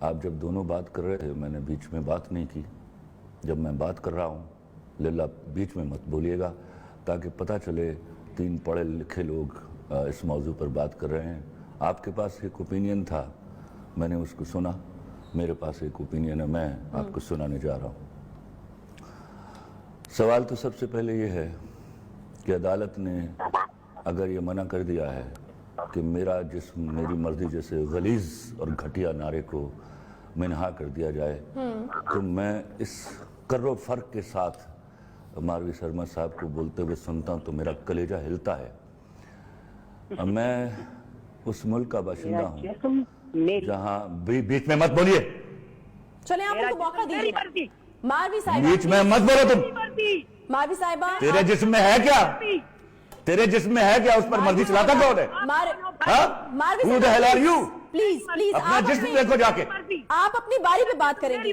آپ جب دونوں بات کر رہے تھے میں نے بیچ میں بات نہیں کی. جب میں بات کر رہا ہوں للہ بیچ میں مت بولیے گا تاکہ پتہ چلے 3 پڑھے لکھے لوگ اس موضوع پر بات کر رہے ہیں. آپ کے پاس ایک اوپینین تھا, میں نے اس کو سنا. میرے پاس ایک اوپینین ہے, میں آپ کو سنانے جا رہا ہوں. سوال تو سب سے پہلے یہ ہے کہ عدالت نے اگر یہ منع کر دیا ہے کہ میرا جسم میری مرضی جیسے غلیظ اور گھٹیا نعرے کو منہا کر دیا جائے تو میں اس کر و فرق کے ساتھ ماروی سرما صاحب کو بولتے ہوئے سنتا ہوں تو میرا کلیجہ ہلتا ہے. میں اس ملک کا باشندہ ہوں جہاں بیچ میں مت بولیے, چلیں آپ ان کو موقع دیجیے. ماروی صاحبہ بیچ میں مت بولو تم. ماروی صاحبہ تیرے جسم میں ہے کیا, تیرے جسم میں ہے کیا, اس پر مرضی چلاتا کون ہے؟ Who the hell are you? Please اپنا جسم دیکھو جا کے. آپ اپنی باری پہ بات کریں گے.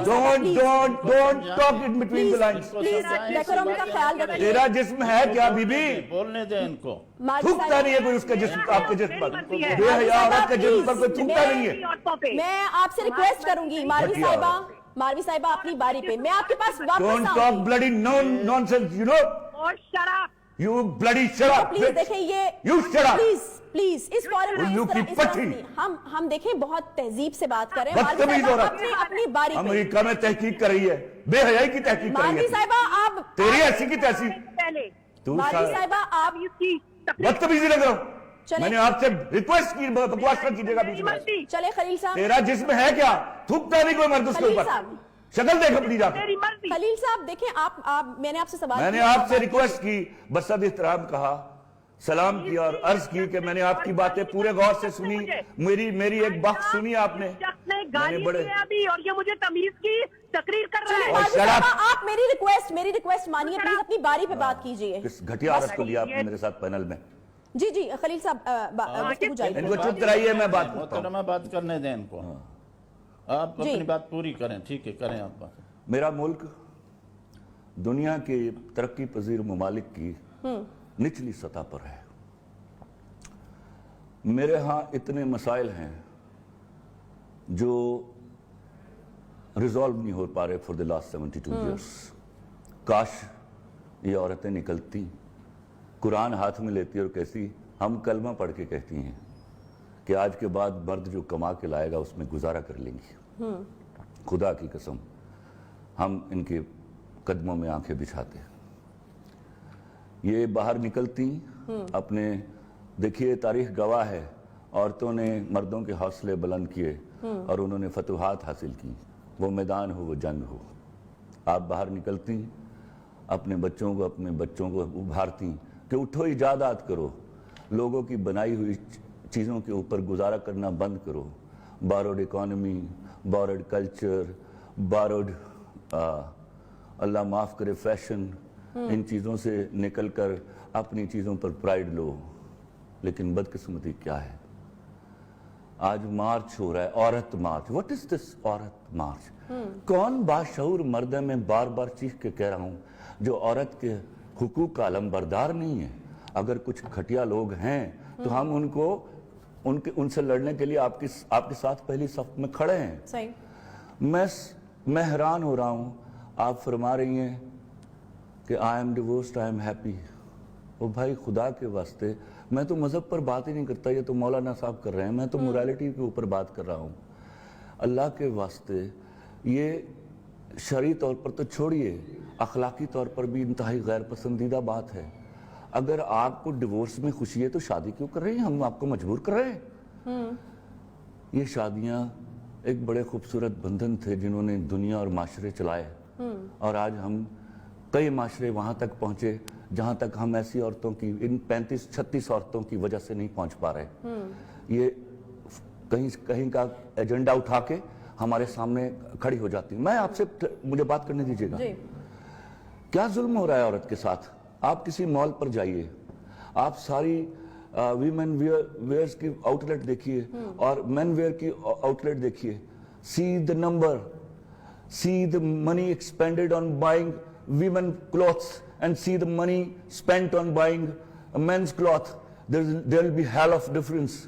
Don't talk in between the lines. Please decorum کا خیال رکھیں. تیرا جسم ہے کیا بی بی؟ بولنے دیں ان کو. تھوکتا نہیں ہے کوئی اس کا جسم آپ کے جسم پر, بے حیا عورت کے جسم پر کوئی تھوکتا نہیں ہے. میں آپ سے ریکویسٹ کروں گی ماروی صاحبہ اپنی باری پہ, میں آپ کے پاس واپس Don't talk آؤں گی. bloody nonsense, you know? You bloody shut up. Please دیکھیں یہ You shut up. پلیز اس فورم میں الو کی پٹھی. ہم دیکھیں بہت تہذیب سے بات کر رہے ہیں. بدتمیز ماروی عورت صاحبہ اپنی باری پہ. امریکہ میں تحقیق کر رہی ہے, بے حیائی کی تحقیق کر رہی ماروی ہے. صاحبہ آپ تیری ایسی کی تحقیق. ماروی صاحبہ آپ بدتمیزی لگ رہا ہوں. میں نے آپ سے ریکویسٹ کی بکواس نہ کیجیے گا بیچ میں. چلے خلیل صاحب. تیرا جسم ہے کیا, تھوکتا نہیں کوئی مرد اس کے خلیل اوپر. صاحب. شکل دیکھ اپنی جا کے. خلیل صاحب دیکھیں آپ میں نے آپ سے سوال میں نے آپ سے ریکویسٹ کی, بصد احترام کہا, سلام کیا اور عرض کی کہ میں نے آپ کی باتیں پورے غور سے سنی. میری ایک بات سنی آپ نے. میں نے بڑے اور یہ مجھے تمیز کی تقریر کر رہا ہے. ماروی صاحبہ آپ میری ریکویسٹ مانیے, پلیز اپنی باری پہ بات کیجئے. کس گھٹیا عورت کو لیا آپ نے میرے ساتھ پینل میں؟ جی خلیل صاحب گفتگو جاری ان کو چپ کرائیے, میں بات کرتا ہوں. محترمہ بات کرنے دیں ان کو. آپ اپنی بات پوری کریں. ٹھیک ہے, کریں آپ بات. میرا ملک دنیا کے ترقی پذیر ممالک کی نچلی سطح پر ہے. میرے ہاں اتنے مسائل ہیں جو ریزالو نہیں ہو پا رہے فور دی لاسٹ 72 ایئرس. کاش یہ عورتیں نکلتی, قرآن ہاتھ میں لیتی اور کہتی, ہم کلمہ پڑھ کے کہتی ہیں کہ آج کے بعد مرد جو کما کے لائے گا اس میں گزارا کر لیں گی. خدا کی قسم ہم ان کے قدموں میں آنکھیں بچھاتے. یہ باہر نکلتی اپنے, دیکھیے تاریخ گواہ ہے, عورتوں نے مردوں کے حوصلے بلند کیے اور انہوں نے فتوحات حاصل کی, وہ میدان ہو وہ جنگ ہو. آپ باہر نکلتی اپنے بچوں کو ابھارتی کہ اٹھو ایجادات کرو, لوگوں کی بنائی ہوئی چیزوں کے اوپر گزارا کرنا بند کرو. باروڈ اکانومی, باروڈ کلچر, باروڈ اللہ معاف کرے فیشن, ان چیزوں سے نکل کر اپنی چیزوں پر پرائیڈ لو. لیکن بدقسمتی کیا ہے, آج مارچ ہو رہا ہے, عورت مارچ. What is this عورت مارچ؟ کون باشعور مرد ہے, میں بار بار چیخ کے کہہ رہا ہوں, جو عورت کے حقوق کا علم بردار نہیں ہے. اگر کچھ گھٹیا لوگ ہیں تو ہم ان سے لڑنے کے لیے آپ کے ساتھ پہلی صف میں کھڑے ہیں. صحیح. میں حیران ہو رہا ہوں, آپ فرما رہی ہیں کہ I am divorced, I am happy. او بھائی خدا کے واسطے, میں تو مذہب پر بات ہی نہیں کرتا, یہ تو مولانا صاحب کر رہے ہیں, میں تو موریلٹی کے اوپر بات کر رہا ہوں. اللہ کے واسطے یہ شرعی طور پر تو چھوڑیے, اخلاقی طور پر بھی انتہائی غیر پسندیدہ بات ہے. اگر آپ کو ڈیورس میں خوشی ہے تو شادی کیوں کر رہے ہیں, ہم آپ کو مجبور کر رہے ہیں. یہ شادیاں ایک بڑے خوبصورت بندھن تھے جنہوں نے دنیا اور معاشرے چلائے, اور آج ہم کئی معاشرے وہاں تک پہنچے جہاں تک ہم ایسی عورتوں کی, ان 35-36 عورتوں کی وجہ سے نہیں پہنچ پا رہے. یہ کہیں کا ایجنڈا اٹھا کے ہمارے سامنے کھڑی ہو جاتی. میں آپ سے, مجھے بات کرنے دیجیے گا. کیا ظلم ہو رہا ہے عورت کے ساتھ؟ آپ کسی مال پر جائیے, آپ ساری ویمن ویئرز کی آؤٹ لیٹ دیکھیے اور مین ویئر کی آؤٹ لیٹ دیکھیے. see the number, see the money expended on buying women clothes and see the money spent on buying men's cloth. There will be hell of difference.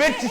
bitch,